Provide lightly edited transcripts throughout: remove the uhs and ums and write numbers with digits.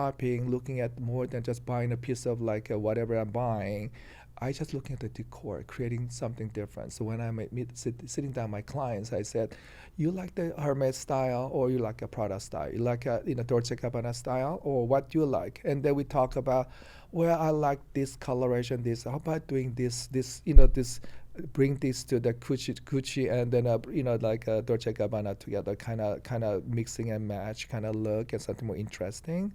shopping, looking at more than just buying a piece of like whatever I'm buying. I just looking at the decor, creating something different. So when I'm sitting down with my clients, I said, you like the Hermes style or you like a Prada style? You like a Dolce Gabbana style or what do you like? And then we talk about, well, I like this coloration, this. How about doing this, bring this to the Gucci and then like Dolce Gabbana together, kind of mixing and match kind of look and something more interesting.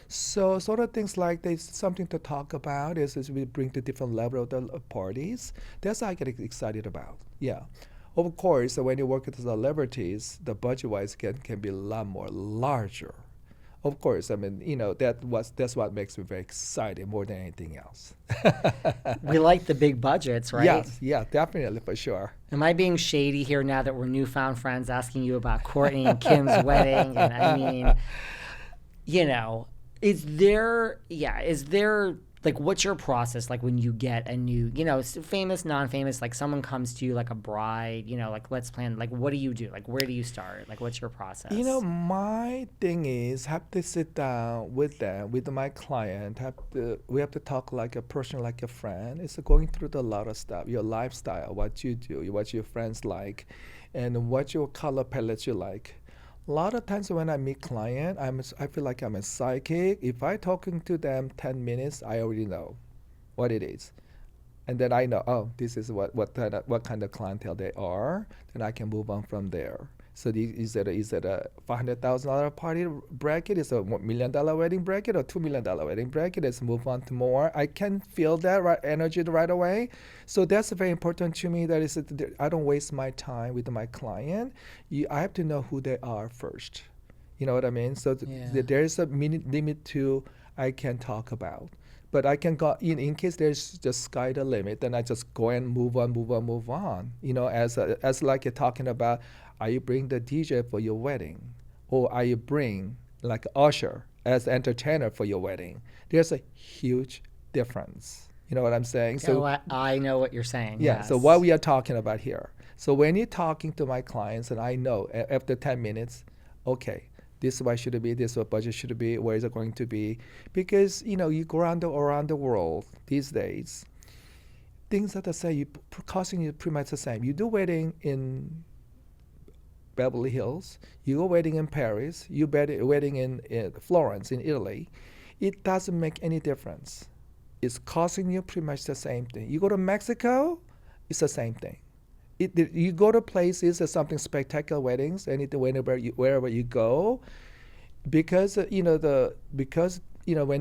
So sort of things like there's something to talk about is we bring to different level of the parties. That's what I get excited about. Yeah. Of course, when you work with celebrities, the budget-wise can be a lot more larger. Of course, I mean, that's what makes me very excited more than anything else. We like the big budgets, right? Yes, yeah, definitely, for sure. Am I being shady here now that we're newfound friends asking you about Courtney and Kim's wedding? And I mean, is there, like, what's your process like when you get a new, famous, non-famous, like someone comes to you like a bride, like let's plan, like what do you do? Like where do you start? Like what's your process? My thing is have to sit down with them, with my client, we have to talk like a person, like a friend. It's going through a lot of stuff, your lifestyle, what you do, what your friends like, and what your color palette you like. A lot of times when I meet client, I feel like I'm a psychic. If I talking to them 10 minutes, I already know what it is. And then I know, oh, this is what kind of clientele they are. Then I can move on from there. So is it a $500,000 party bracket? Is it a $1 million wedding bracket or $2 million wedding bracket? Let's move on to more. I can feel that energy right away. So that's very important to me. I don't waste my time with my client. I have to know who they are first. You know what I mean? So there is a limit to I can talk about. But I can go in case there's just sky the limit, then I just go and move on. As like you're talking about, are you bring the DJ for your wedding, or are you bring like usher as entertainer for your wedding? There's a huge difference. You know what I'm saying? So I know what you're saying. Yeah. Yes. So what we are talking about here. So when you're talking to my clients, and I know after 10 minutes, okay, this is what it should be, this is what budget should be, where is it going to be? Because, you go around the world these days, things are the same, costing you pretty much the same. You do wedding in Beverly Hills, you go wedding in Paris, you wedding in Florence, in Italy. It doesn't make any difference. It's costing you pretty much the same thing. You go to Mexico, it's the same thing. You go to places, there's something spectacular weddings, wherever you go, because when you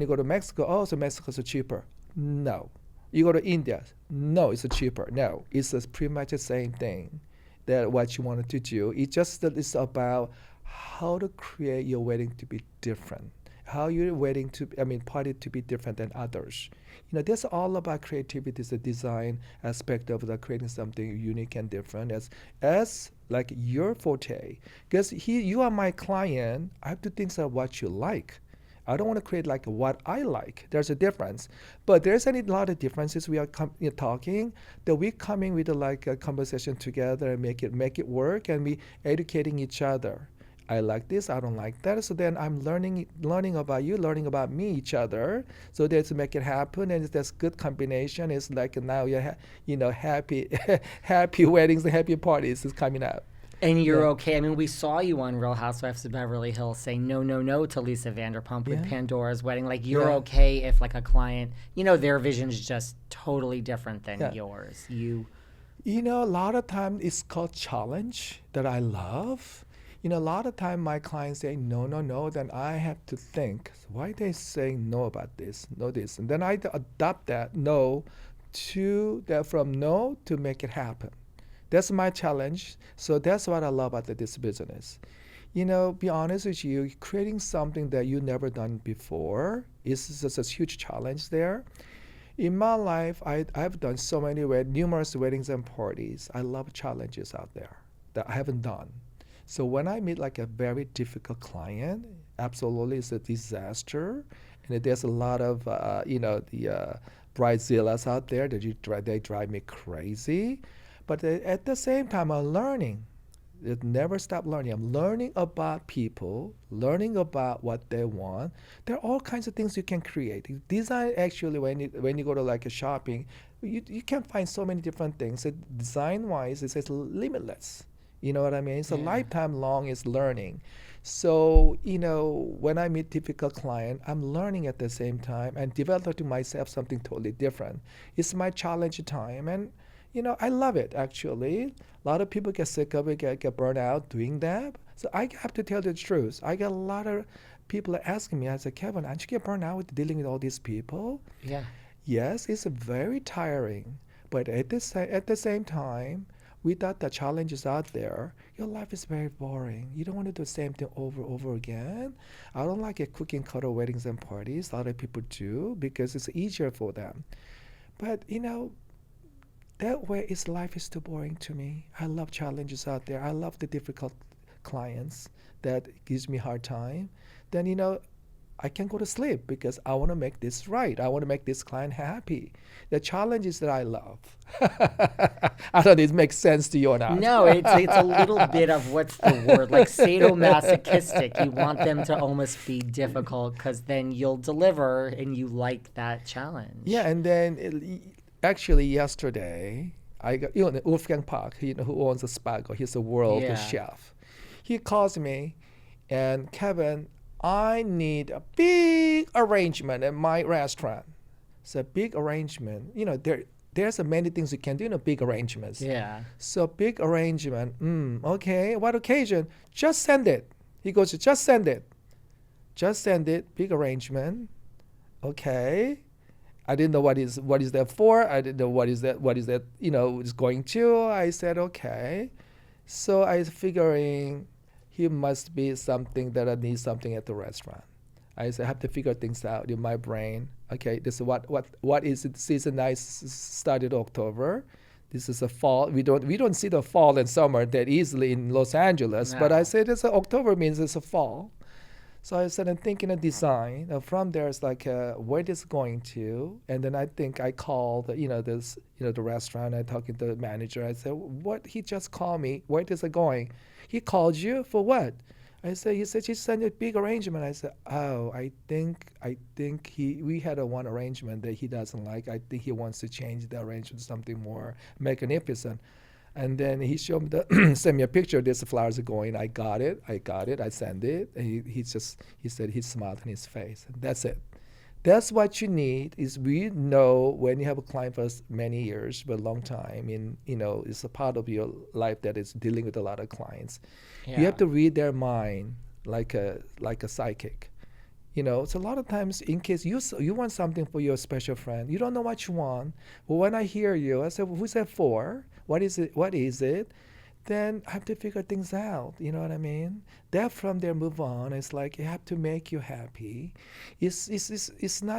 go to Mexico, so Mexico's cheaper. No, you go to India, no, it's cheaper. No, it's pretty much the same thing. That what you wanted to do. It's about how to create your wedding to be different. How your party to be different than others. That's all about creativity, the design aspect of creating something unique and different as like your forte. Because you are my client, I have to think of what you like. I don't want to create like what I like. There's a difference, but there's a lot of differences. We are talking that we coming with a conversation together and make it work, and we educating each other. I like this, I don't like that. So then I'm learning about you, learning about me, each other. So that's to make it happen, and that's good combination. It's like now you're happy, happy weddings and happy parties is coming up. And you're okay. I mean, we saw you on Real Housewives of Beverly Hills saying no to Lisa Vanderpump with Pandora's wedding. Like, you're okay if like a client, their vision is just totally different than yours. A lot of time it's called challenge that I love. A lot of time my clients say no, then I have to think, why they saying no about this, no this, and then I adopt that from no to make it happen. That's my challenge. So that's what I love about this business. Be honest with you, creating something that you never done before is just a huge challenge there. In my life, I've done so many numerous weddings and parties. I love challenges out there that I haven't done. So when I meet like a very difficult client, absolutely it's a disaster. And there's a lot of, the bridezillas out there that they drive me crazy. But at the same time, I'm learning. It never stop learning. I'm learning about people, learning about what they want. There are all kinds of things you can create. Design actually, when you go to like a shopping, you can find so many different things. Design wise, it's limitless. You know what I mean? It's a Yeah. lifetime long is learning. So, when I meet typical client, I'm learning at the same time and developing myself something totally different. It's my challenge time. And, I love it actually. A lot of people get sick of it, get burned out doing that. So I have to tell the truth. I get a lot of people asking me, I said, Kevin, aren't you get burned out with dealing with all these people? Yeah. Yes, it's very tiring. But at the same time, without the challenges out there, your life is very boring. You don't want to do the same thing over again. I don't like it cooking cuddle weddings and parties. A lot of people do because it's easier for them. But that way is life is too boring to me. I love challenges out there. I love the difficult clients that gives me hard time. Then I can go to sleep because I want to make this right. I want to make this client happy. The challenges that I love. I don't know if it makes sense to you or not. No, it's a little bit of what's the word, like sadomasochistic. You want them to almost be difficult because then you'll deliver and you like that challenge. Yeah, and then actually yesterday, I got Wolfgang Park, who owns a Spago. He's a world Yeah. chef. He calls me, and Kevin, I need a big arrangement at my restaurant. So big arrangement, there's many things you can do in a big arrangements. Yeah. So big arrangement, okay, what occasion? Just send it. He goes, just send it. Just send it, big arrangement. Okay. I didn't know what is that for. I didn't know what is that is going to. I said, okay. So I was figuring he must be something that I need something at the restaurant. I said, I have to figure things out in my brain. Okay, this is what is it? Season started October. This is a fall. We don't see the fall and summer that easily in Los Angeles. But I No. said October means it's a fall. So I started thinking of design. From there, it's like where this going to, and then I think I called the restaurant. I talking to the manager. I said, what? He just called me. Where is it going? He called you for what? He said he sent a big arrangement. I said, oh, I think we had one arrangement that he doesn't like. I think he wants to change the arrangement to something more magnificent. And then he showed me sent me a picture of this flowers are going. I got it. I sent it. And he said he smiled on his face. And that's it. That's what you need. Is we know when you have a client for many years, but a long time, and it's a part of your life that is dealing with a lot of clients. Yeah. You have to read their mind like a psychic. So a lot of times, in case you want something for your special friend, you don't know what you want. But when I hear you, I say, well, who's that for? What is it? Then I have to figure things out. You know what I mean? That from there move on. It's like you have to make you happy. It's not